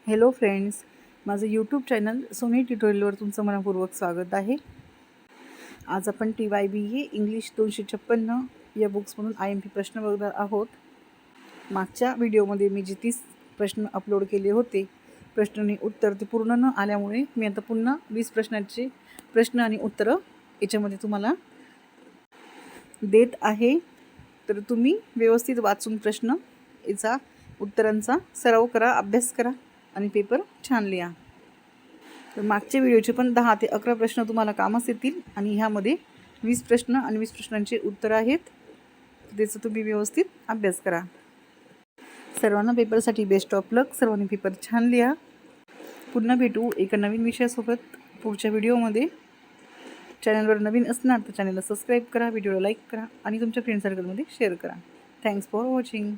Hello friends, माझं YouTube channel Sony ट्युटोरियलवर तुमचं मनपूर्वक स्वागत आहे। आज आपण TYBE इंग्लिश 256 या बुक्समधून IMP प्रश्न बघणार आहोत। मागच्या व्हिडिओमध्ये मी जे 30 प्रश्न अपलोड केले होते, प्रश्न आणि उत्तर ते पूर्ण न आल्यामुळे मी आता पुन्हा 20 प्रश्नांचे प्रश्न आणि उत्तरं याच्यामध्ये तुम्हाला देत आहे। तर तुम्ही व्यवस्थित वाचून प्रश्न याचा उत्तरांचा सराव करा, अभ्यास करा आणि पेपर छान लिहा। तर मागच्या व्हिडिओचे पण 10 ते 11 प्रश्न तुम्हाला कामास येतील आणि ह्यामध्ये 20 प्रश्न आणि 20 प्रश्नांचे उत्तर आहेत। त्याचा तुम्ही व्यवस्थित अभ्यास करा। सर्वांना पेपरसाठी बेस्ट ऑफ लक। सर्वांनी पेपर छान लिहा। पुन्हा भेटू एका नवीन विषयासोबत पुढच्या व्हिडिओमध्ये। चॅनलवर नवीन असणार तर चॅनलला सबस्क्राईब करा, व्हिडिओला लाईक करा आणि तुमच्या फ्रेंड सर्कलमध्ये शेअर करा। Thanks for watching.